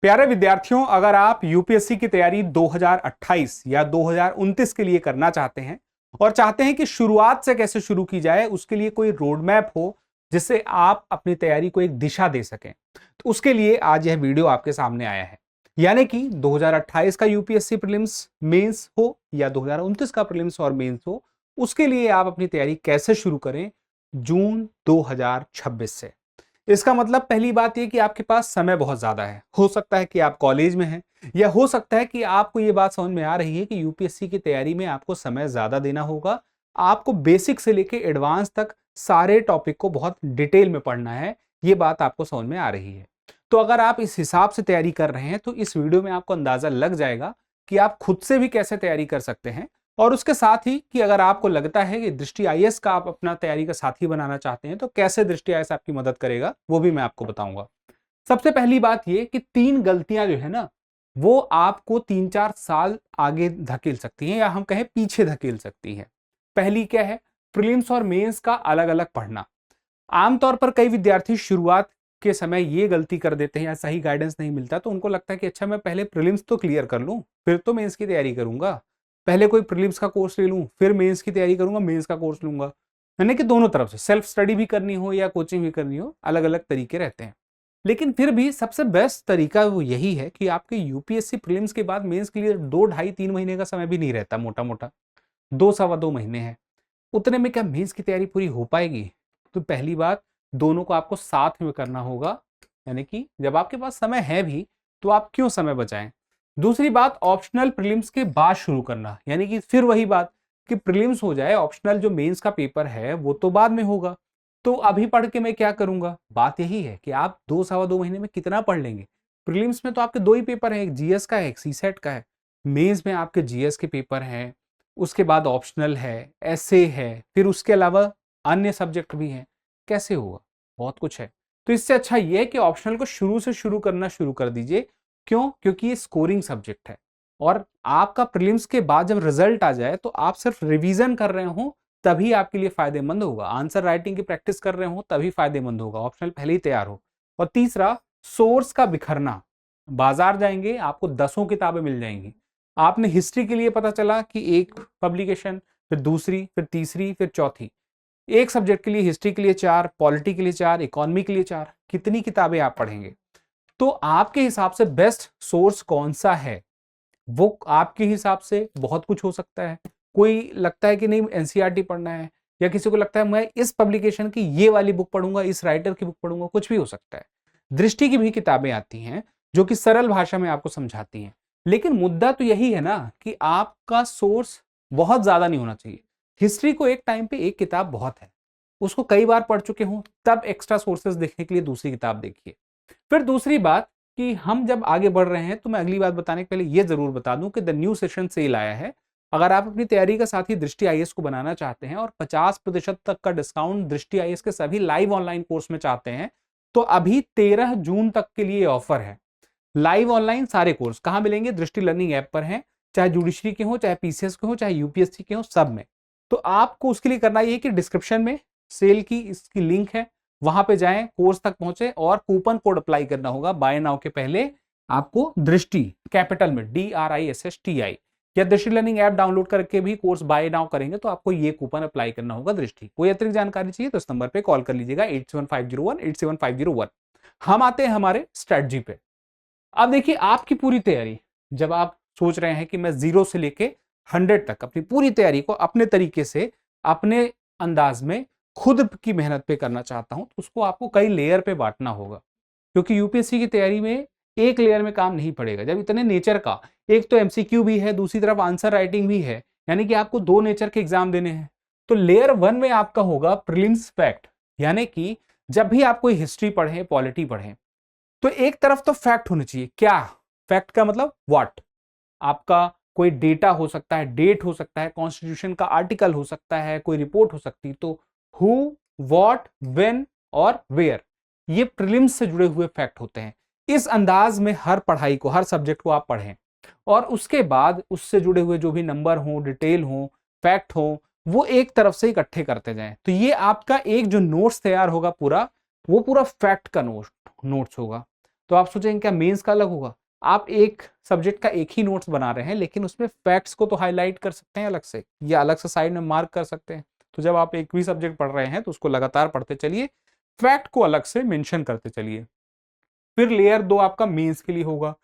प्यारे विद्यार्थियों, अगर आप यूपीएससी की तैयारी 2028 या 2029 के लिए करना चाहते हैं और चाहते हैं कि शुरुआत से कैसे शुरू की जाए, उसके लिए कोई रोड मैप हो जिससे आप अपनी तैयारी को एक दिशा दे सकें, तो उसके लिए आज यह वीडियो आपके सामने आया है। यानी कि 2028 का यूपीएससी प्रीलिम्स मेंस हो या 2029 का प्रीलिम्स और मेंस हो, उसके लिए आप अपनी तैयारी कैसे शुरू करें जून 2026 से। इसका मतलब पहली बात यह कि आपके पास समय बहुत ज्यादा है। हो सकता है कि आप कॉलेज में हैं, या हो सकता है कि आपको यह बात समझ में आ रही है कि यूपीएससी की तैयारी में आपको समय ज्यादा देना होगा। आपको बेसिक से लेके एडवांस तक सारे टॉपिक को बहुत डिटेल में पढ़ना है। ये बात आपको समझ में आ रही है। तो अगर आप इस हिसाब से तैयारी कर रहे हैं तो इस वीडियो में आपको अंदाजा लग जाएगा कि आप खुद से भी कैसे तैयारी कर सकते हैं। और उसके साथ ही कि अगर आपको लगता है कि दृष्टि आईएएस का आप अपना तैयारी का साथी बनाना चाहते हैं तो कैसे दृष्टि आईएएस आपकी मदद करेगा, वो भी मैं आपको बताऊंगा। सबसे पहली बात ये कि 3 गलतियां जो है ना, वो आपको 3-4 साल आगे धकेल सकती हैं, या हम कहें पीछे धकेल सकती हैं। पहली क्या है? प्रीलिम्स और मेंस का अलग अलग पढ़ना। आमतौर पर कई विद्यार्थी शुरुआत के समय ये गलती कर देते हैं या सही गाइडेंस नहीं मिलता तो उनको लगता है कि अच्छा, मैं पहले प्रीलिम्स तो क्लियर कर लूं फिर तो मेंस की तैयारी करूंगा, पहले कोई प्रीलिम्स का कोर्स ले लूं फिर मेंस की तैयारी करूंगा, मेंस का कोर्स लूंगा। यानी कि दोनों तरफ से सेल्फ स्टडी भी करनी हो या कोचिंग भी करनी हो, अलग अलग तरीके रहते हैं। लेकिन फिर भी सबसे बेस्ट तरीका वो यही है कि आपके यूपीएससी प्रीलिम्स के बाद मेंस के लिए 2 ढाई 3 महीने का समय भी नहीं रहता, मोटा मोटा 2 सवा 2 महीने है। उतने में क्या मेंस की तैयारी पूरी हो पाएगी? तो पहली बात, दोनों को आपको साथ में करना होगा। यानी कि जब आपके पास समय है भी तो आप क्यों समय बचाएं। दूसरी बात, ऑप्शनल प्रीलिम्स के बाद शुरू करना। यानी कि फिर वही बात कि प्रीलिम्स हो जाए, ऑप्शनल जो मेंस का पेपर है वो तो बाद में होगा, तो अभी पढ़ के मैं क्या करूंगा। बात यही है कि आप 2 सवा 2 महीने में कितना पढ़ लेंगे। प्रीलिम्स में तो आपके 2 ही पेपर हैं, एक जीएस का है, एक सीसेट का है। मेंस में आपके जीएस के पेपर हैं, उसके बाद ऑप्शनल है, एसे है, फिर उसके अलावा अन्य सब्जेक्ट भी हैं। कैसे होगा? बहुत कुछ है। तो इससे अच्छा ये है कि ऑप्शनल को शुरू से शुरू करना शुरू कर दीजिए। क्यों? क्योंकि ये स्कोरिंग सब्जेक्ट है और आपका प्रीलिम्स के बाद जब रिजल्ट आ जाए तो आप सिर्फ रिवीजन कर रहे हो तभी आपके लिए फायदेमंद होगा। आंसर राइटिंग की प्रैक्टिस कर रहे हो तभी फायदेमंद होगा, ऑप्शनल पहले ही तैयार हो। और तीसरा, सोर्स का बिखरना। बाजार जाएंगे, आपको दसों किताबें मिल जाएंगी। आपने हिस्ट्री के लिए पता चला कि एक पब्लिकेशन, फिर दूसरी, फिर तीसरी, फिर चौथी। एक सब्जेक्ट के लिए, हिस्ट्री के लिए 4, पॉलिटी के लिए 4, इकोनॉमी के लिए 4। कितनी किताबें आप पढ़ेंगे? तो आपके हिसाब से बेस्ट सोर्स कौन सा है, वो आपके हिसाब से बहुत कुछ हो सकता है। कोई लगता है कि नहीं एनसीईआरटी पढ़ना है, या किसी को लगता है मैं इस पब्लिकेशन की ये वाली बुक पढ़ूंगा, इस राइटर की बुक पढ़ूंगा, कुछ भी हो सकता है। दृष्टि की भी किताबें आती हैं जो कि सरल भाषा में आपको समझाती हैं। लेकिन मुद्दा तो यही है ना कि आपका सोर्स बहुत ज्यादा नहीं होना चाहिए। हिस्ट्री को एक टाइम पे एक किताब बहुत है, उसको कई बार पढ़ चुके हो, तब एक्स्ट्रा सोर्सेज देखने के लिए दूसरी किताब देखिए। फिर दूसरी बात कि हम जब आगे बढ़ रहे हैं तो मैं अगली बात बताने के पहले ये जरूर बता दूं कि द न्यू सेशन सेल आया है। अगर आप अपनी तैयारी का साथी दृष्टि आईएएस को बनाना चाहते हैं और 50% तक का डिस्काउंट दृष्टि आईएएस के सभी लाइव ऑनलाइन कोर्स में चाहते हैं, तो अभी 13 जून तक के लिए ऑफर है। लाइव ऑनलाइन सारे कोर्स कहां मिलेंगे? दृष्टि लर्निंग ऐप पर हैं, चाहे जुडिशरी के हो, चाहे पीसीएस के हो, चाहे यूपीएससी के हो, सब में। तो आपको उसके लिए करना ये कि डिस्क्रिप्शन में सेल की इसकी लिंक है, वहां पे जाएं, कोर्स तक पहुंचे और कूपन कोड अप्लाई करना होगा। बाय नाउ के पहले आपको दृष्टि कैपिटल में DRISSTI या दृष्टि लर्निंग ऐप डाउनलोड करके भी कोर्स बाय नाउ करेंगे तो आपको ये कूपन अप्लाई करना होगा दृष्टि। कोई अतिरिक्त जानकारी चाहिए तो इस नंबर पे कॉल कर लीजिएगा 8750187501। हम आते हैं हमारे स्ट्रेटजी पे। अब देखिए, आपकी पूरी तैयारी, जब आप सोच रहे हैं कि मैं 0 से लेके 100 तक अपनी पूरी तैयारी को अपने तरीके से, अपने अंदाज में, खुद की मेहनत पे करना चाहता हूं, तो उसको आपको कई लेयर पे बांटना होगा। क्योंकि यूपीएससी की तैयारी में एक लेयर में काम नहीं पड़ेगा। जब इतने नेचर का, एक तो एमसीक्यू भी है, दूसरी तरफ आंसर राइटिंग भी है, यानी कि आपको 2 नेचर के एग्जाम देने हैं। तो लेयर 1 में आपका होगा प्रीलिम्स फैक्ट। यानी कि जब भी आप कोई हिस्ट्री पढ़े, पॉलिटी पढ़े, तो एक तरफ तो फैक्ट होने चाहिए। क्या फैक्ट का मतलब? व्हाट। आपका कोई डेटा हो सकता है, डेट हो सकता है, कॉन्स्टिट्यूशन का आर्टिकल हो सकता है, कोई रिपोर्ट हो सकती है। तो हु, व्हाट, व्हेन और वेयर, ये प्रीलिम्स से जुड़े हुए फैक्ट होते हैं। इस अंदाज में हर पढ़ाई को, हर सब्जेक्ट को आप पढ़ें और उसके बाद उससे जुड़े हुए जो भी नंबर हो, डिटेल हो, फैक्ट हो, वो एक तरफ से इकट्ठे करते जाएं। तो ये आपका एक जो नोट्स तैयार होगा पूरा, वो पूरा फैक्ट का नोट्स होगा। तो आप सोचेंगे क्या मेंस का अलग होगा? आप एक सब्जेक्ट का एक ही नोट्स बना रहे हैं, लेकिन उसमें फैक्ट्स को तो हाईलाइट कर सकते हैं अलग से, या अलग से साइड में मार्क कर सकते हैं। तो जब आप एक भी सब्जेक्ट पढ़ रहे हैं तो उसको लगातार पढ़ते चलिए, फैक्ट को अलग से मेंशन करते चलिए। फिर लेयर 2 आपका मेंस के लिए होगा।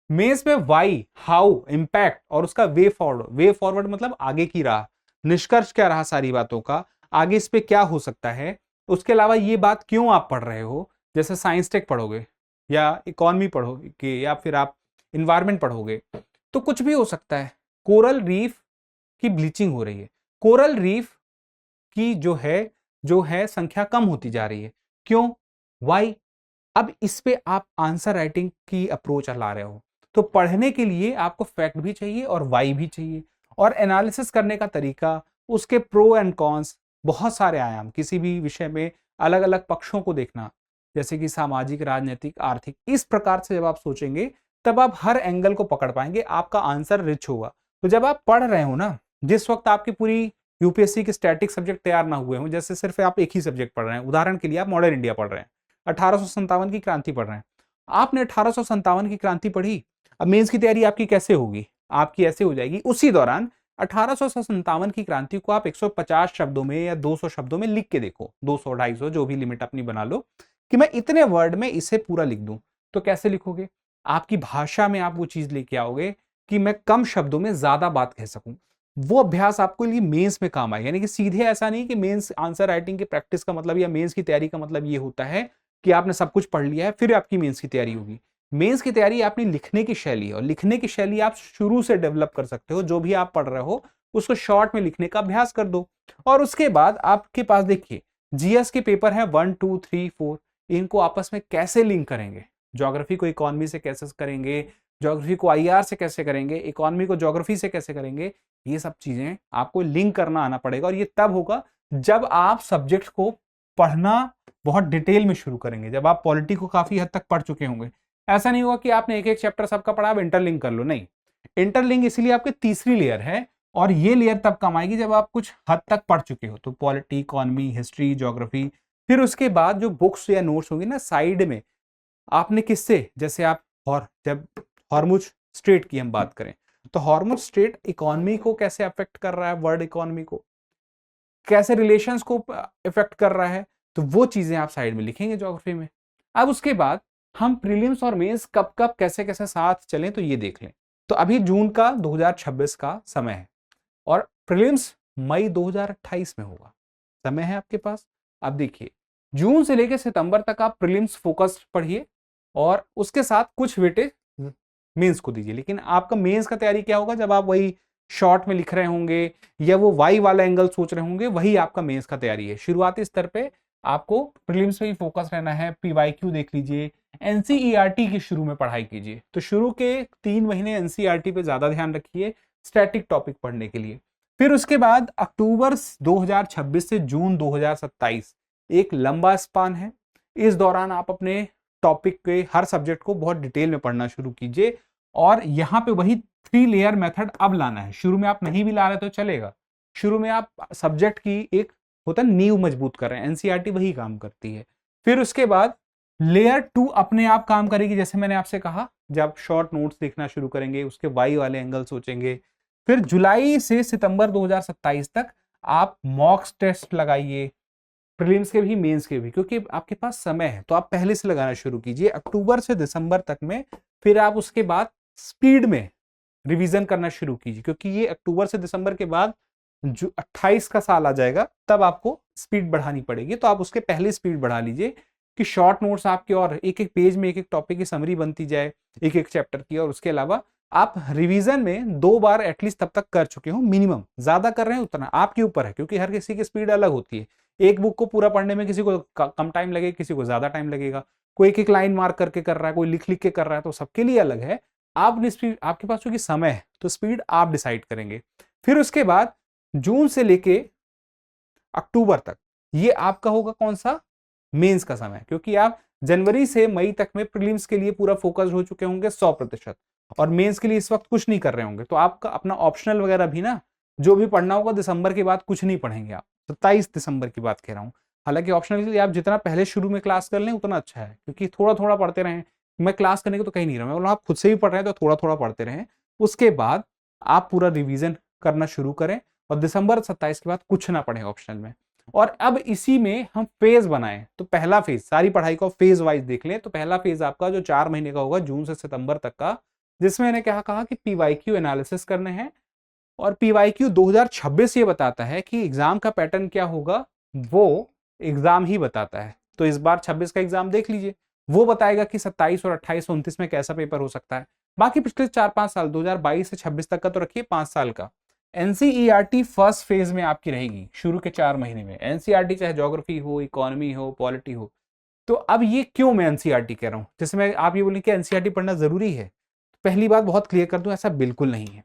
मेंस में वाई, हाउ, इंपैक्ट और उसका वे फॉरवर्ड। वे फॉरवर्ड मतलब आगे की राह, निष्कर्ष क्या रहा सारी बातों का, आगे इस पे क्या हो सकता है। उसके अलावा ये बात क्यों आप पढ़ रहे हो, जैसे साइंस टेक पढ़ोगे या इकोनॉमी पढ़ोगे या फिर आप इन्वायरमेंट पढ़ोगे, तो कुछ भी हो सकता है। कोरल रीफ की ब्लीचिंग हो रही है, कोरल रीफ की जो है संख्या कम होती जा रही है, क्यों, वाई। अब इस पे आप आंसर राइटिंग की अप्रोच ला रहे हो, तो पढ़ने के लिए आपको फैक्ट भी चाहिए और वाई भी चाहिए, और एनालिसिस करने का तरीका, उसके प्रो एंड कॉन्स, बहुत सारे आयाम, किसी भी विषय में अलग अलग पक्षों को देखना, जैसे कि सामाजिक, राजनीतिक, आर्थिक, इस प्रकार से जब आप सोचेंगे तब आप हर एंगल को पकड़ पाएंगे, आपका आंसर रिच होगा। तो जब आप पढ़ रहे हो ना, जिस वक्त आपकी पूरी यूपीएससी के स्टैटिक सब्जेक्ट तैयार ना हुए हों, जैसे सिर्फ आप एक ही सब्जेक्ट पढ़ रहे हैं, उदाहरण के लिए आप मॉडर्न इंडिया पढ़ रहे हैं, 1857 की क्रांति पढ़ रहे हैं, आपने 1857 की क्रांति पढ़ी, अब मेंस की तैयारी आपकी कैसे होगी, आपकी ऐसे हो जाएगी, उसी दौरान 1857 की क्रांति को आप 150 शब्दों में या 200 शब्दों में लिख के देखो, 200 250 जो भी लिमिट अपनी बना लो, कि मैं इतने वर्ड में इसे पूरा लिख दूं। तो कैसे लिखोगे, आपकी भाषा में आप वो चीज लेके आओगे कि मैं कम शब्दों में ज्यादा बात कह सकूं। वो अभ्यास आपको लिए मेंस में काम आए, यानी कि सीधे ऐसा नहीं कि मेंस आंसर राइटिंग की प्रैक्टिस का मतलब या मेंस की तैयारी का मतलब ये होता है कि आपने सब कुछ पढ़ लिया है फिर आपकी मेंस की तैयारी होगी। मेंस की तैयारी अपनी लिखने की शैली है, और लिखने की शैली आप शुरू से डेवलप कर सकते हो। जो भी आप पढ़ रहे हो उसको शॉर्ट में लिखने का अभ्यास कर दो, और उसके बाद आपके पास देखिए जीएस के पेपर है 1 2 3 4, इनको आपस में कैसे लिंक करेंगे, ज्योग्राफी को इकोनॉमी से कैसे करेंगे, ज्योग्राफी को आईआर से कैसे करेंगे, इकोनॉमी को ज्योग्राफी से कैसे करेंगे, ये सब चीजें आपको लिंक करना आना पड़ेगा। और ये तब होगा जब आप सब्जेक्ट को पढ़ना बहुत डिटेल में शुरू करेंगे, जब आप पॉलिटी को काफी हद तक पढ़ चुके होंगे। ऐसा नहीं होगा कि आपने एक एक चैप्टर सबका पढ़ा, आप इंटरलिंक कर लो, नहीं। इंटरलिंक इसलिए आपकी तीसरी लेयर है, और ये लेयर तब कम आएगी जब आप कुछ हद तक पढ़ चुके हो, तो पॉलिटी, इकोनॉमी, हिस्ट्री, ज्योग्राफी। फिर उसके बाद जो बुक्स या नोट्स होंगे ना साइड में, आपने किससे, जैसे आप और जब हॉर्मुज स्ट्रेट की हम बात करें, तो हॉर्मुज स्ट्रेट इकोनॉमी को कैसे अफेक्ट कर रहा है, वर्ल्ड इकोनॉमी को कैसे, रिलेशंस को इफेक्ट कर रहा है, तो वो चीजें आप साइड में लिखेंगे ज्योग्राफी में। अब उसके बाद हम प्रीलिम्स और मेंस कब कब कैसे कैसे साथ चलें, तो ये देख लें। तो अभी जून का 2026 का समय है, और प्रीलिम्स मई 2028 में होगा, समय है आपके पास। अब देखिए जून से लेकर सितंबर तक आप प्रीलिम्स फोकस्ड पढ़िए, और उसके साथ कुछ वेटेज मेंस को दीजिए। लेकिन आपका मेंस का तैयारी क्या होगा, जब आप वही शॉर्ट में लिख रहे होंगे या वो वाई वाला एंगल सोच रहे होंगे, वही आपका मेंस का तैयारी है। शुरुआती स्तर पे आपको प्रीलिम्स पे ही फोकस रहना है, पीवाईक्यू देख लीजिए, एनसीईआरटी की शुरू में पढ़ाई कीजिए। तो शुरू के 3 महीने एनसीईआरटी पे ज्यादा ध्यान रखिए स्टैटिक टॉपिक पढ़ने के लिए। फिर उसके बाद अक्टूबर 2026 से जून 2027 एक लंबा स्पान है। इस दौरान आप अपने टॉपिक के हर सब्जेक्ट को बहुत डिटेल में पढ़ना शुरू कीजिए, और यहाँ पे वही 3 लेयर मेथड अब लाना है। शुरू में आप नहीं भी ला रहे तो चलेगा, शुरू में आप सब्जेक्ट की एक होता है नींव मजबूत कर रहे हैं, एनसीईआरटी वही काम करती है। फिर उसके बाद लेयर 2 अपने आप काम करेगी, जैसे मैंने आपसे कहा, जब शॉर्ट नोट्स देखना शुरू करेंगे, उसके वाई वाले एंगल सोचेंगे। फिर जुलाई से सितंबर 2027 तक आप मॉक्स टेस्ट लगाइए, प्रीलिम्स के भी मेंस के भी, क्योंकि आपके पास समय है तो आप पहले से लगाना शुरू कीजिए अक्टूबर से दिसंबर तक में। फिर आप उसके बाद स्पीड में रिवीजन करना शुरू कीजिए, क्योंकि ये अक्टूबर से दिसंबर के बाद जो 28 का साल आ जाएगा तब आपको स्पीड बढ़ानी पड़ेगी। तो आप उसके पहले स्पीड बढ़ा लीजिए कि शॉर्ट नोट्स आपके और एक एक पेज में एक एक टॉपिक की समरी बनती जाए, एक एक चैप्टर की। और उसके अलावा आप रिवीजन में 2 बार एटलीस्ट तब तक कर चुके हो मिनिमम, ज्यादा कर रहे हैं उतना आपके ऊपर है, क्योंकि हर किसी की स्पीड अलग होती है। एक बुक को पूरा पढ़ने में किसी को कम टाइम लगेगा, किसी को ज्यादा टाइम लगेगा, कोई एक एक लाइन मार्क करके कर रहा है, कोई लिख लिख के कर रहा है, तो सबके लिए अलग है। आप स्पीड, आपके पास चूंकि समय है तो स्पीड आप डिसाइड करेंगे। फिर उसके बाद जून से लेके अक्टूबर तक ये आपका होगा कौन सा, मेंस का समय, क्योंकि आप जनवरी से मई तक में प्रीलिम्स के लिए पूरा फोकस्ड हो चुके होंगे 100%, और मेंस के लिए इस वक्त कुछ नहीं कर रहे होंगे। तो आपका अपना ऑप्शनल वगैरह भी ना, जो भी पढ़ना होगा दिसंबर के बाद कुछ नहीं पढ़ेंगे आप, 27 दिसंबर की बात कह रहा हूँ। हालांकि ऑप्शनल के लिए आप जितना पहले शुरू में क्लास कर लें उतना अच्छा है, क्योंकि थोड़ा थोड़ा पढ़ते रहें, मैं क्लास करने को तो कहीं नहीं रहा, मैं बोला आप खुद से भी पढ़ रहे हैं तो थोड़ा थोड़ा पढ़ते रहें, उसके बाद आप पूरा रिवीजन करना शुरू करें और दिसंबर 27 के बाद कुछ ना पढ़ें ऑप्शनल में। और अब इसी में हम फेज बनाएं, तो पहला फेज, सारी पढ़ाई को फेज वाइज देख लें, तो पहला फेज आपका जो 4 महीने का होगा, जून से सितंबर तक का, जिसमें मैंने क्या कहा कि पीवाईक्यू एनालिसिस करने हैं। और पीवाईक्यू 2026 ये बताता है कि एग्जाम का पैटर्न क्या होगा, वो एग्जाम ही बताता है। तो इस बार 26 का एग्जाम देख लीजिए, वो बताएगा कि 27 और 28 29 में कैसा पेपर हो सकता है। बाकी पिछले 4-5 साल 2022 से 26 तक का तो रखिए, 5 साल का एनसीईआरटी फर्स्ट फेज में आपकी रहेगी शुरू के 4 महीने में। एनसीईआरटी चाहे ज्योग्राफी हो, इकोनॉमी हो, पॉलिटी हो। तो अब ये क्यों मैं एनसीईआरटी कह रहा हूं, जैसे मैं आप ये बोलें कि एनसीईआरटी पढ़ना जरूरी है, पहली बात बहुत क्लियर कर दूं, ऐसा बिल्कुल नहीं है।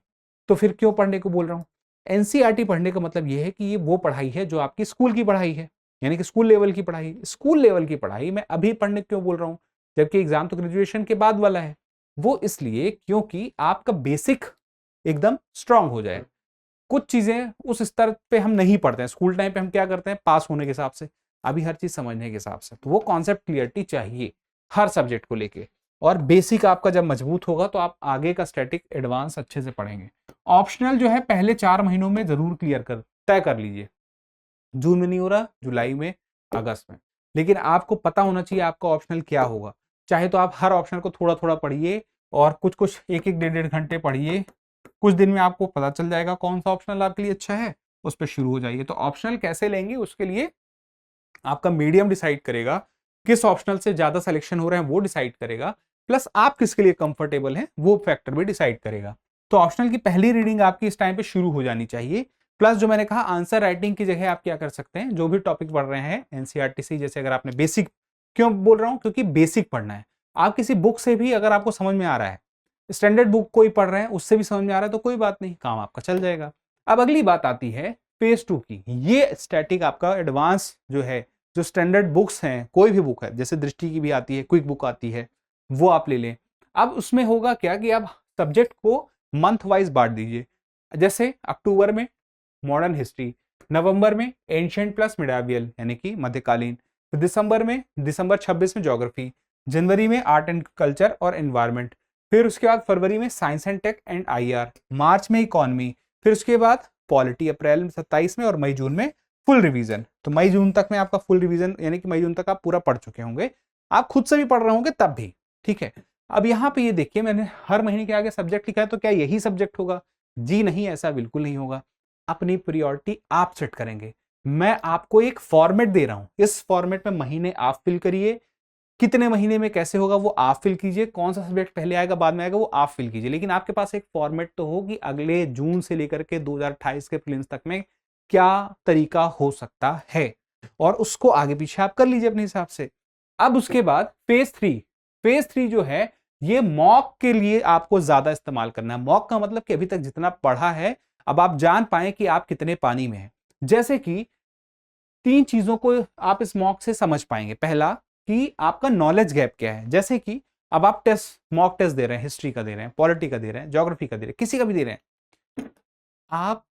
तो फिर क्यों पढ़ने को बोल रहा हूं? एनसीईआरटी पढ़ने का मतलब ये है कि ये वो पढ़ाई है जो आपकी स्कूल की पढ़ाई है, यानी कि स्कूल लेवल की पढ़ाई। स्कूल लेवल की पढ़ाई मैं अभी पढ़ने क्यों बोल रहा हूं, जबकि एग्जाम तो ग्रेजुएशन के बाद वाला है? वो इसलिए क्योंकि आपका बेसिक एकदम स्ट्रांग हो जाए। कुछ चीजें उस स्तर पे हम नहीं पढ़ते हैं, स्कूल टाइम पे हम क्या करते हैं, पास होने के हिसाब से, अभी हर चीज समझने के हिसाब से। तो वो कॉन्सेप्ट क्लियरिटी चाहिए हर सब्जेक्ट को लेके, और बेसिक आपका जब मजबूत होगा तो आप आगे का स्टैटिक एडवांस अच्छे से पढ़ेंगे। ऑप्शनल जो है पहले 4 महीनों में जरूर तय कर लीजिए। जून में नहीं हो रहा, जुलाई में, अगस्त में, लेकिन आपको पता होना चाहिए आपका ऑप्शनल क्या होगा। चाहे तो आप हर ऑप्शनल को थोड़ा थोड़ा पढ़िए और कुछ कुछ 1-1 1.5 घंटे पढ़िए, कुछ दिन में आपको पता चल जाएगा कौन सा ऑप्शनल आपके लिए अच्छा है, उस पर शुरू हो जाइए। तो ऑप्शनल कैसे लेंगे, उसके लिए आपका मीडियम डिसाइड करेगा, किस ऑप्शनल से ज्यादा सिलेक्शन हो रहे हैं वो डिसाइड करेगा, प्लस आप किसके लिए कंफर्टेबल हैं वो फैक्टर भी डिसाइड करेगा। तो ऑप्शनल की पहली रीडिंग आपकी इस टाइम पे शुरू हो जानी चाहिए। प्लस जो मैंने कहा, आंसर राइटिंग की जगह आप क्या कर सकते हैं, जो भी टॉपिक पढ़ रहे हैं एनसीईआरटी से, जैसे अगर आपने बेसिक, क्यों बोल रहा हूं, क्योंकि बेसिक पढ़ना है। आप किसी बुक से भी अगर आपको समझ में आ रहा है, स्टैंडर्ड बुक कोई पढ़ रहे हैं उससे भी समझ में आ रहा है, तो कोई बात नहीं, काम आपका चल जाएगा। अब अगली बात आती है फेज 2 की। ये स्टैटिक आपका एडवांस जो है, जो स्टैंडर्ड बुक्स हैं, कोई भी बुक है, जैसे दृष्टि की भी आती है, क्विक बुक आती है, वो आप ले लें। अब उसमें होगा क्या कि आप सब्जेक्ट को मंथ वाइज बांट दीजिए। जैसे अक्टूबर में मॉडर्न हिस्ट्री, नवंबर में एंशिएंट प्लस मिडावियल यानी कि मध्यकालीन, दिसंबर में, दिसंबर 26 में ज्योग्राफी, जनवरी में आर्ट एंड कल्चर और एनवायरमेंट, फिर उसके बाद फरवरी में science and tech and IR, मार्च में इकोनॉमी, फिर उसके बाद पॉलिटी अप्रैल 27 में, और मई जून में फुल रिवीजन। तो मई जून तक में आपका फुल रिवीजन, यानी कि मई जून तक आप पूरा पढ़ चुके होंगे, आप खुद से भी पढ़ रहे होंगे तब भी, ठीक है। अब यहाँ पे ये देखिए, मैंने हर महीने के आगे सब्जेक्ट लिखा है, तो क्या यही सब्जेक्ट होगा? जी नहीं, ऐसा बिल्कुल नहीं होगा। अपनी प्रायोरिटी आप सेट करेंगे। मैं आपको एक फॉर्मेट दे रहा हूं, इस फॉर्मेट में महीने आप फिल करिए, कितने महीने में कैसे होगा वो आप फिल कीजिए, कौन सा सब्जेक्ट पहले आएगा बाद में आएगा वो आप फिल कीजिए, लेकिन आपके पास एक फॉर्मेट तो हो कि अगले जून से लेकर के 2028 के प्रीलिम्स तक में क्या तरीका हो सकता है, और उसको आगे पीछे आप कर लीजिए अपने हिसाब से। अब उसके बाद फेज 3 जो है, ये मॉक के लिए आपको ज्यादा इस्तेमाल करना है। मॉक का मतलब कि अभी तक जितना पढ़ा है, अब आप जान पाए कि आप कितने पानी में हैं। जैसे कि 3 चीजों को आप इस मॉक से समझ पाएंगे। पहला कि आपका नॉलेज गैप क्या है, जैसे कि अब आप मॉक टेस्ट दे रहे हैं, हिस्ट्री का दे रहे हैं, पॉलिटी का दे रहे हैं, ज्योग्राफी का दे रहे हैं, किसी का भी दे रहे हैं, आप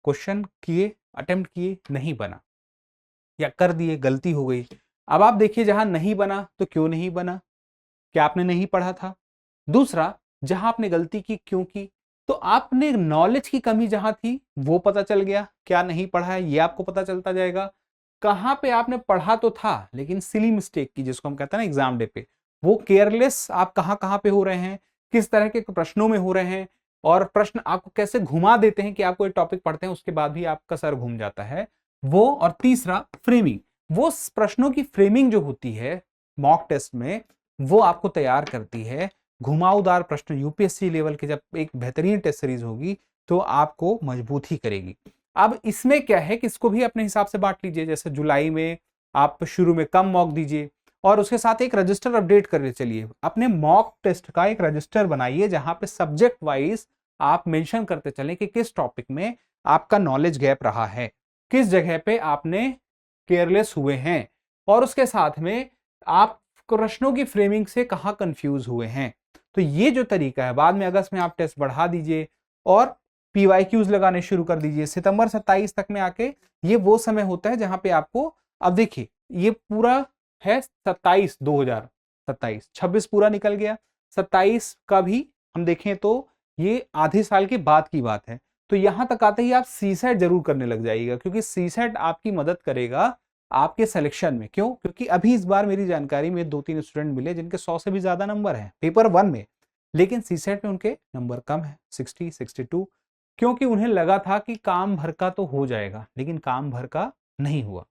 क्वेश्चन किए, अटेम्प्ट किए, नहीं बना, या कर दिए, गलती हो गई। अब आप देखिए, जहां नहीं बना तो क्यों नहीं बना, क्या आपने नहीं पढ़ा था? दूसरा, जहां आपने गलती की क्यों की, तो आपने नॉलेज की कमी जहां थी वो पता चल गया, क्या नहीं पढ़ा है ये आपको पता चलता जाएगा। कहां पे आपने पढ़ा तो था लेकिन सिली मिस्टेक की, जिसको हम कहते हैं ना एग्जाम डे पे, वो केयरलेस आप कहां कहां पे हो रहे हैं, किस तरह के प्रश्नों में हो रहे हैं, और प्रश्न आपको कैसे घुमा देते हैं कि आपको एक टॉपिक पढ़ते हैं उसके बाद भी आपका सर घूम जाता है वो। और तीसरा, फ्रेमिंग, वो प्रश्नों की फ्रेमिंग जो होती है मॉक टेस्ट में, वो आपको तैयार करती है। घुमावदार प्रश्न यूपीएससी लेवल के, जब एक बेहतरीन टेस्ट सीरीज होगी तो आपको मजबूत ही करेगी। अब इसमें क्या है कि इसको भी अपने हिसाब से बांट लीजिए। जैसे जुलाई में आप शुरू में कम मॉक दीजिए, और उसके साथ एक रजिस्टर अपडेट करके चलिए। अपने मॉक टेस्ट का एक रजिस्टर बनाइए जहां पे सब्जेक्ट वाइज आप मेंशन करते चलें कि किस टॉपिक में आपका नॉलेज गैप रहा है, किस जगह पे आपने केयरलेस हुए हैं, और उसके साथ में आप प्रश्नों की फ्रेमिंग से कहां कंफ्यूज हुए हैं। तो ये जो तरीका है, बाद में अगस्त में आप टेस्ट बढ़ा दीजिए और पीवाईक्यूज लगाने शुरू कर दीजिए। सितंबर 27 तक में आके ये वो समय होता है जहां पे आपको, अब देखिए ये पूरा है 27 27, 26 पूरा निकल गया, 27 का भी हम देखें तो ये आधे साल के बाद की बात है। तो यहां तक आते ही आप सीसेट जरूर करने लग जाइएगा, क्योंकि सीसेट आपकी मदद करेगा आपके सिलेक्शन में। क्यों? क्योंकि अभी इस बार मेरी जानकारी में 2-3 स्टूडेंट मिले जिनके 100 से भी ज्यादा नंबर है पेपर 1 में, लेकिन सीसेट में उनके नंबर कम है, 60, 62, क्योंकि उन्हें लगा था कि काम भर का तो हो जाएगा, लेकिन काम भर का नहीं हुआ।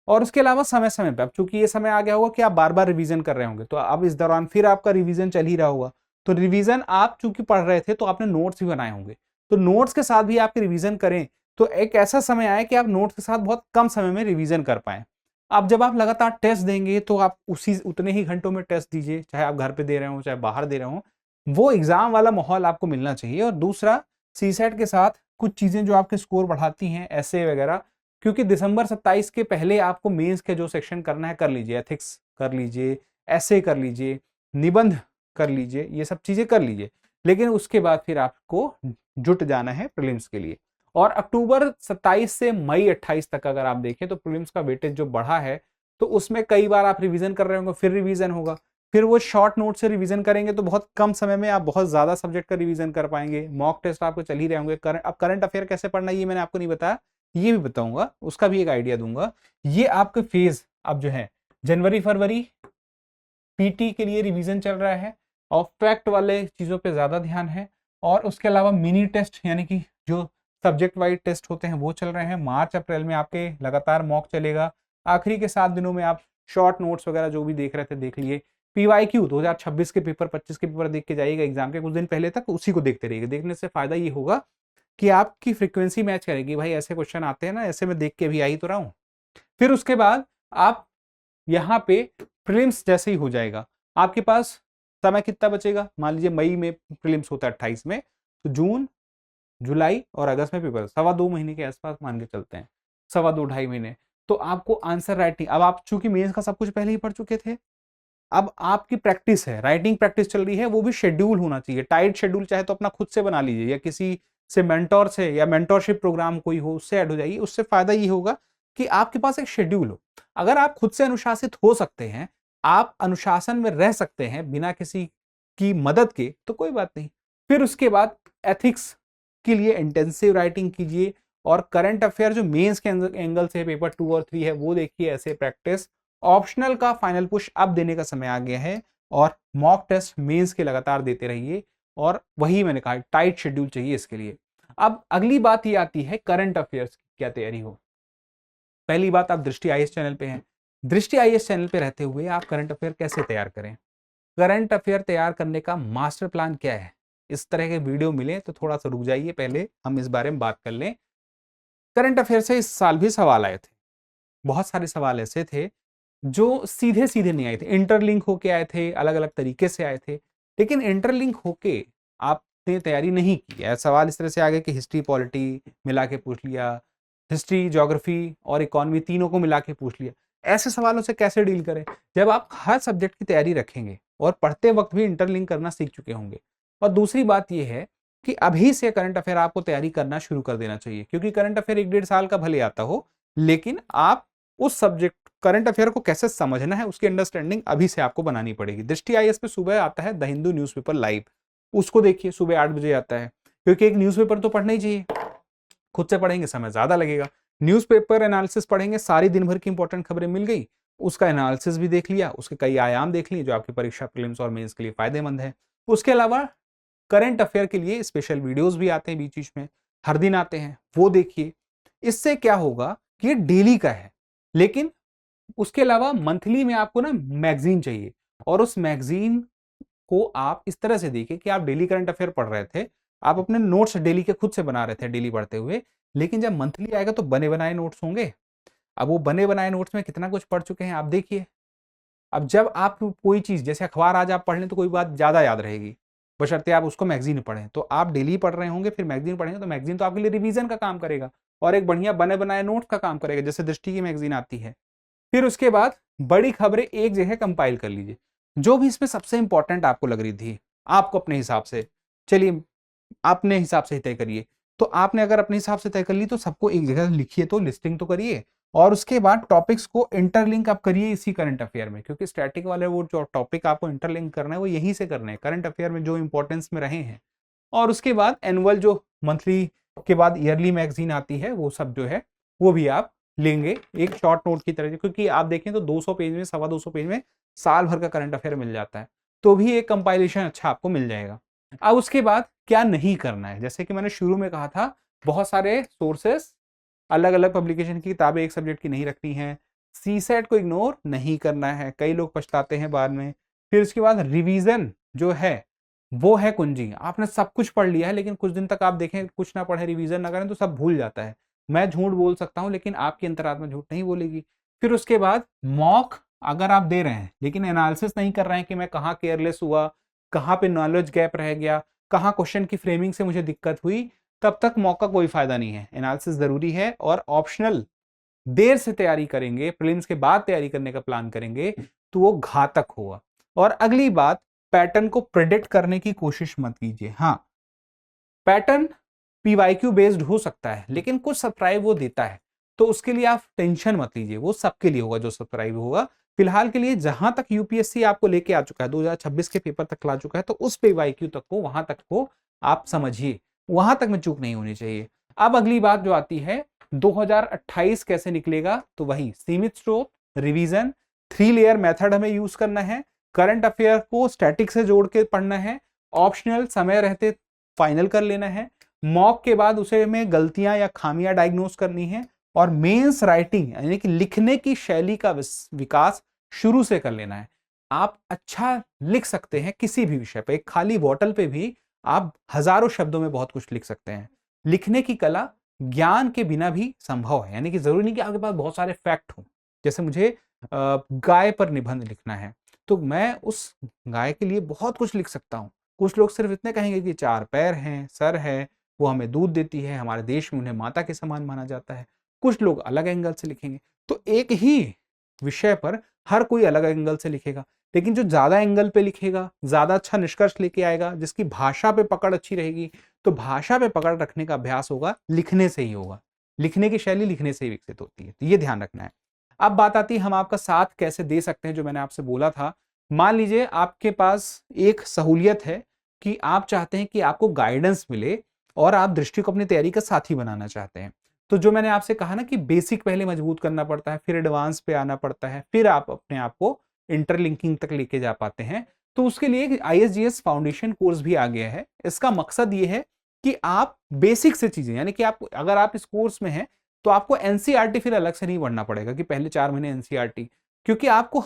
और उसके अलावा समय समय पे, अब चूंकि ये समय आ गया होगा कि आप बार बार रिवीजन कर रहे होंगे, तो अब इस दौरान फिर आपका रिवीजन चल ही रहा होगा। तो रिवीजन आप चूंकि पढ़ रहे थे तो आपने नोट्स भी बनाए होंगे, तो नोट्स के साथ भी आप रिवीजन करें तो एक ऐसा समय आए कि आप नोट्स के साथ बहुत कम समय में रिवीजन कर पाए। अब जब आप लगातार टेस्ट देंगे तो आप उतने ही घंटों में टेस्ट दीजिए, चाहे आप घर पे दे रहे हो चाहे बाहर दे रहे हो, वो एग्जाम वाला माहौल आपको मिलना चाहिए। और दूसरा, सीसेट के साथ कुछ चीजें जो आपके स्कोर बढ़ाती हैं, ऐसे वगैरह, क्योंकि दिसंबर 27 के पहले आपको मेंस के जो सेक्शन करना है कर लीजिए, एथिक्स कर लीजिए, ऐसे कर लीजिए, निबंध कर लीजिए, ये सब चीजें कर लीजिए, लेकिन उसके बाद फिर आपको जुट जाना है प्रीलिम्स के लिए। और अक्टूबर 27 से मई 28 तक अगर आप देखें तो प्रीलिम्स का वेटेज जो बढ़ा है, तो उसमें कई बार आप रिवीजन कर रहे होंगे, फिर रिवीजन होगा, फिर वो शॉर्ट नोट से रिवीजन करेंगे तो बहुत कम समय में आप बहुत ज्यादा सब्जेक्ट का रिवीजन कर पाएंगे। मॉक टेस्ट आपको चल ही रहे होंगे। अब करंट अफेयर कैसे पढ़ना है ये मैंने आपको नहीं बताया, ये भी बताऊंगा, उसका भी एक आइडिया दूंगा। ये आपके फेज अब जो है जनवरी फरवरी पीटी के लिए रिवीजन चल रहा है और फैक्ट वाले चीजों पे ज्यादा ध्यान है, और उसके अलावा मिनी टेस्ट यानी कि जो सब्जेक्ट वाइज टेस्ट होते हैं वो चल रहे हैं। मार्च अप्रैल में आपके लगातार मॉक चलेगा। आखिरी के 7 दिनों में आप शॉर्ट नोट्स वगैरह जो भी देख रहे थे देख लिए। पीवाईक्यू 2026 के पेपर 25 के पेपर देख के जाइएगा एग्जाम के कुछ दिन पहले तक, उसी को देखते रहिएगा। देखने से फायदा ये होगा कि आपकी फ्रीक्वेंसी मैच करेगी, भाई ऐसे क्वेश्चन आते हैं ना, ऐसे में देख के भी आई तो रहा हूं। फिर उसके बाद आप यहाँ पे प्रीलिम्स जैसे ही हो जाएगा, आपके पास समय कितना बचेगा? मान लीजिए मई में प्रीलिम्स होता है 28 में, तो जून जुलाई और अगस्त में पेपर, 2.25 महीने के आसपास मान के चलते हैं, 2.25-2.5 महीने। तो आपको आंसर राइटिंग, अब आप चूंकि मेंस का सब कुछ पहले ही पढ़ चुके थे, अब आपकी प्रैक्टिस है, राइटिंग प्रैक्टिस चल रही है, वो भी शेड्यूल होना चाहिए, टाइट शेड्यूल, चाहे तो अपना खुद से बना लीजिए या किसी से मेंटोर से या मेंटोरशिप प्रोग्राम कोई हो उससे ऐड हो जाइए। उससे फायदा ये होगा कि आपके पास एक शेड्यूल हो। अगर आप खुद से अनुशासित हो सकते हैं, आप अनुशासन में रह सकते हैं बिना किसी की मदद के, तो कोई बात नहीं। फिर उसके बाद एथिक्स के लिए इंटेंसिव राइटिंग कीजिए, और करंट अफेयर जो मेंस के एंगल से पेपर 2 और 3 है वो देखिए, ऐसे प्रैक्टिस। ऑप्शनल का फाइनल पुश अब देने का समय आ गया है, और मॉक टेस्ट मेंस के लगातार देते रहिए, और वही मैंने कहा टाइट शेड्यूल चाहिए इसके लिए। अब अगली बात ये आती है करंट अफेयर्स की क्या तैयारी हो। पहली बात, आप दृष्टि आईएएस चैनल पे हैं, दृष्टि आईएएस चैनल पे रहते हुए आप करंट अफेयर कैसे तैयार करें, करंट अफेयर तैयार करने का मास्टर प्लान क्या है, इस तरह के वीडियो मिले तो थोड़ा सा रुक जाइए, पहले हम इस बारे में बात कर लें। करंट अफेयर से इस साल भी सवाल आए थे, बहुत सारे सवाल ऐसे थे जो सीधे सीधे नहीं आए थे, इंटरलिंक होके आए थे, अलग अलग तरीके से आए थे। लेकिन इंटरलिंक होके आपने तैयारी नहीं की है, सवाल इस तरह से आ गए कि हिस्ट्री पॉलिटी मिला के पूछ लिया, हिस्ट्री ज्योग्राफी और इकोनॉमी तीनों को मिला के पूछ लिया। ऐसे सवालों से कैसे डील करें जब आप हर सब्जेक्ट की तैयारी रखेंगे और पढ़ते वक्त भी इंटरलिंक करना सीख चुके होंगे। और दूसरी बात यह है कि अभी से करंट अफेयर आपको तैयारी करना शुरू कर देना चाहिए, क्योंकि करंट अफेयर 1-1.5 साल का भले आता हो, लेकिन आप उस सब्जेक्ट करंट अफेयर को कैसे समझना है उसकी अंडरस्टैंडिंग अभी से आपको बनानी पड़ेगी। दृष्टि आईएएस पे सुबह आता है द हिंदू न्यूज़पेपर लाइव, उसको देखिए, सुबह 8 बजे आता है, क्योंकि एक न्यूज़पेपर तो पढ़ना ही चाहिए। खुद से पढ़ेंगे समय ज्यादा लगेगा, न्यूज़पेपर एनालिसिस पढ़ेंगे, सारी दिन भर की इंपॉर्टेंट खबरें मिल गई, उसका एनालिसिस भी देख लिया, उसके कई आयाम देख लिए जो आपकी परीक्षा प्रीलिम्स और मेंस के लिए फायदेमंद है। उसके अलावा करंट अफेयर के लिए स्पेशल वीडियोस भी आते हैं बीच बीच में, हर दिन आते हैं, वो देखिए। इससे क्या होगा कि ये डेली का है, लेकिन उसके अलावा मंथली में आपको ना मैगजीन चाहिए, और उस मैगजीन को आप इस तरह से देखिए कि आप डेली करंट अफेयर पढ़ रहे थे, आप अपने नोट्स डेली के खुद से बना रहे थे डेली पढ़ते हुए, लेकिन जब मंथली आएगा तो बने बनाए नोट्स होंगे। अब वो बने बनाए नोट्स में कितना कुछ पढ़ चुके हैं आप देखिए। अब जब आप कोई चीज, जैसे अखबार आज आप पढ़ लें तो कोई बात ज्यादा याद रहेगी, बशर्ते आप उसको मैगजीन में पढ़ें। तो आप डेली पढ़ रहे होंगे, फिर मैगजीन पढ़ेंगे, तो मैगजीन तो आपके लिए रिवीजन का काम करेगा और एक बढ़िया बने बनाए नोट्स का काम करेगा, जैसे दृष्टि की मैगजीन आती है। फिर उसके बाद बड़ी खबरें एक जगह कंपाइल कर लीजिए, जो भी इसमें सबसे इंपॉर्टेंट आपको लग रही थी, आपको अपने हिसाब से, चलिए अपने हिसाब से ही तय करिए। तो आपने अगर अपने हिसाब से तय कर ली तो सबको एक जगह लिखिए, तो लिस्टिंग तो करिए, और उसके बाद टॉपिक्स को इंटरलिंक आप करिए इसी करंट अफेयर में, क्योंकि स्टैटिक वाले वो जो टॉपिक आपको इंटरलिंक करना है वो यहीं से करना है, करंट अफेयर में जो इंपॉर्टेंस में रहे हैं। और उसके बाद एनुअल जो मंथली के बाद ईयरली मैगजीन आती है वो सब जो है वो भी आप लेंगे एक शॉर्ट नोट की तरह, क्योंकि आप देखें तो 200 पेज में 250 पेज में साल भर का करंट अफेयर मिल जाता है, तो भी एक कंपाइलेशन अच्छा आपको मिल जाएगा। अब उसके बाद क्या नहीं करना है, जैसे कि मैंने शुरू में कहा था बहुत सारे सोर्सेस, अलग अलग पब्लिकेशन की किताबें एक सब्जेक्ट की नहीं रखनी है, सीसेट को इग्नोर नहीं करना है, कई लोग पछताते हैं बाद में। फिर उसके बाद रिवीजन जो है वो है कुंजी। आपने सब कुछ पढ़ लिया है लेकिन कुछ दिन तक आप देखें कुछ ना पढ़े, रिवीजन ना करें तो सब भूल जाता है। मैं झूठ बोल सकता हूं लेकिन आपकी अंतरात्मा झूठ नहीं बोलेगी। फिर उसके बाद मॉक अगर आप दे रहे हैं लेकिन एनालिसिस नहीं कर रहे हैं कि मैं कहाँ केयरलेस हुआ, कहाँ पे नॉलेज गैप रह गया, कहाँ क्वेश्चन की फ्रेमिंग से मुझे दिक्कत हुई, तब तक मॉक का कोई फायदा नहीं है। एनालिसिस जरूरी है और ऑप्शनल देर से तैयारी करेंगे, प्रीलिम्स के बाद तैयारी करने का प्लान करेंगे तो वो घातक होगा। और अगली बात, पैटर्न को प्रेडिक्ट करने की कोशिश मत कीजिए। हाँ, पैटर्न पीवाईक्यू बेस्ड हो सकता है लेकिन कुछ सरप्राइज वो देता है, तो उसके लिए आप टेंशन मत लीजिए, वो सबके लिए होगा जो सरप्राइज होगा। फिलहाल के लिए जहां तक यूपीएससी आपको लेके आ चुका है, 2026 के पेपर तक ला चुका है, तो उस पीवाईक्यू तक को वहां तक को आप समझिए, वहां तक में चूक नहीं होनी चाहिए। अब अगली बात जो आती है 2028 कैसे निकलेगा, तो वही सीमित स्रोत, रिवीजन, 3 लेयर मेथड हमें यूज करना है, करंट अफेयर को स्टैटिक से जोड़ के पढ़ना है, ऑप्शनल समय रहते फाइनल कर लेना है, मॉक के बाद उसे में गलतियां या खामियां डायग्नोस करनी है, और मेंस राइटिंग यानी कि लिखने की शैली का विकास शुरू से कर लेना है। आप अच्छा लिख सकते हैं किसी भी विषय पे, एक खाली बॉटल पे भी आप हजारों शब्दों में बहुत कुछ लिख सकते हैं। लिखने की कला ज्ञान के बिना भी संभव है, यानी कि जरूरी नहीं कि आपके पास बहुत सारे फैक्ट हो। जैसे मुझे गाय पर निबंध लिखना है तो मैं उस गाय के लिए बहुत कुछ लिख सकता हूं। कुछ लोग सिर्फ इतने कहेंगे कि 4 पैर हैं, सर है, वो हमें दूध देती है, हमारे देश में उन्हें माता के समान माना जाता है। कुछ लोग अलग एंगल से लिखेंगे, तो एक ही विषय पर हर कोई अलग एंगल से लिखेगा, लेकिन जो ज्यादा एंगल पे लिखेगा ज्यादा अच्छा निष्कर्ष लेके आएगा, जिसकी भाषा पे पकड़ अच्छी रहेगी। तो भाषा पे पकड़ रखने का अभ्यास होगा लिखने से ही होगा, लिखने की शैली लिखने से ही विकसित होती है, तो ये ध्यान रखना है। अब बात आती है हम आपका साथ कैसे दे सकते हैं, जो मैंने आपसे बोला था। मान लीजिए आपके पास एक सहूलियत है कि आप चाहते हैं कि आपको गाइडेंस मिले और आप दृष्टि को अपनी तैयारी का साथी बनाना चाहते हैं, तो जो मैंने आपसे कहा ना कि बेसिक पहले मजबूत करना पड़ता है, फिर एडवांस पे आना पड़ता है, फिर आप अपने आप को इंटरलिंकिंग तक लेके जा पाते हैं। तो उसके लिए आईएसजीएस फाउंडेशन कोर्स भी आ गया है। इसका मकसद ये है कि आप बेसिक से चीजें, यानी कि आप अगर आप इस कोर्स में हैं तो आपको एनसीईआरटी फिर अलग से नहीं पढ़ना पड़ेगा कि पहले 4 महीने एनसीईआरटी, क्योंकि आपको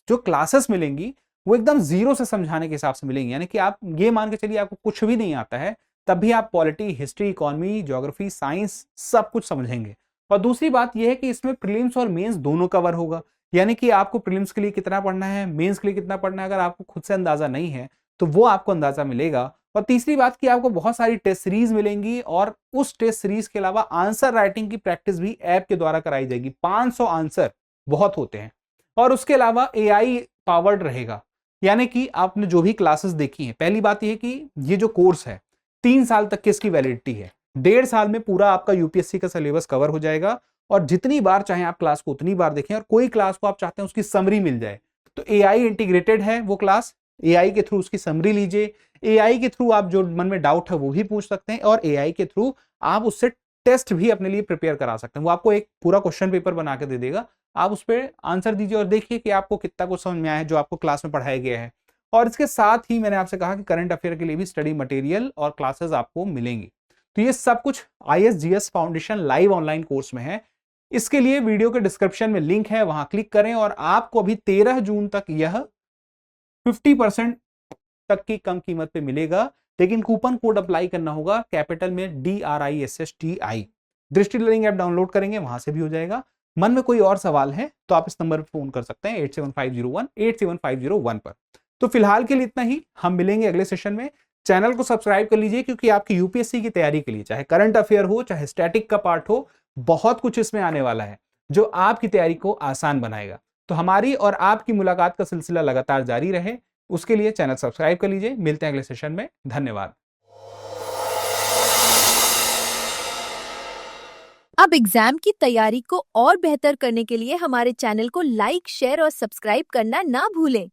जो क्लासेस मिलेंगी वो एकदम जीरो से समझाने के हिसाब से मिलेंगी। यानी कि आप ये मान के चलिए आपको कुछ भी नहीं आता है, तब भी आप polity, history, economy, geography, science सब कुछ समझेंगे। और दूसरी बात यह है कि इसमें प्रीलिम्स और मेंस दोनों कवर होगा, यानी कि आपको प्रीलिम्स के लिए कितना पढ़ना है, मेंस के लिए कितना पढ़ना है, अगर आपको खुद से अंदाजा नहीं है तो वो आपको अंदाजा मिलेगा। और तीसरी बात कि आपको बहुत सारी टेस्ट सीरीज मिलेंगी, और उस टेस्ट सीरीज के अलावा आंसर राइटिंग की प्रैक्टिस भी ऐप के द्वारा कराई जाएगी। 500 आंसर बहुत होते हैं। और उसके अलावा एआई पावर्ड रहेगा, यानी कि आपने जो भी क्लासेस देखी हैं, पहली बात यह है कि ये जो कोर्स है 3 साल तक की इसकी वैलिडिटी है। 1.5 साल में पूरा आपका यूपीएससी का सिलेबस कवर हो जाएगा, और जितनी बार चाहे आप क्लास को उतनी बार देखें, और कोई क्लास को आप चाहते हैं उसकी समरी मिल जाए तो एआई इंटीग्रेटेड है वो क्लास, एआई के थ्रू उसकी समरी लीजिए। एआई के थ्रू आप जो मन में डाउट है वो भी पूछ सकते हैं, और एआई के थ्रू आप उससे टेस्ट भी अपने लिए प्रिपेयर करा सकते हैं। वो आपको एक पूरा क्वेश्चन पेपर बना के दे देगा, आप उस पर आंसर दीजिए और देखिए कि आपको कितना कुछ समझ में आया है जो आपको क्लास में पढ़ाया गया है। और इसके साथ ही मैंने आपसे कहा कि करंट अफेयर के लिए भी स्टडी मटेरियल और क्लासेस आपको मिलेंगी। तो ये सब कुछ आईएसजीएस फाउंडेशन लाइव ऑनलाइन कोर्स में है। इसके लिए वीडियो के डिस्क्रिप्शन में लिंक है, वहां क्लिक करें, और आपको अभी 13 जून तक यह 50% तक की कम कीमत पे मिलेगा। लेकिन कूपन कोड अप्लाई करना होगा कैपिटल में DRISSTI। दृष्टि लर्निंग ऐप डाउनलोड करेंगे, वहां से भी हो जाएगा। मन में कोई और सवाल है तो आप इस नंबर पर फोन कर सकते हैं 8750187501 पर। तो फिलहाल के लिए इतना ही, हम मिलेंगे अगले सेशन में। चैनल को सब्सक्राइब कर लीजिए, क्योंकि आपकी यूपीएससी की तैयारी के लिए चाहे करंट अफेयर हो चाहे स्टैटिक का पार्ट हो, बहुत कुछ इसमें आने वाला है जो आपकी तैयारी को आसान बनाएगा। तो हमारी और आपकी मुलाकात का सिलसिला लगातार जारी रहे, उसके लिए चैनल सब्सक्राइब कर लीजिए। मिलते हैं अगले सेशन में, धन्यवाद। अब एग्जाम की तैयारी को और बेहतर करने के लिए हमारे चैनल को लाइक, शेयर और सब्सक्राइब करना ना भूलें।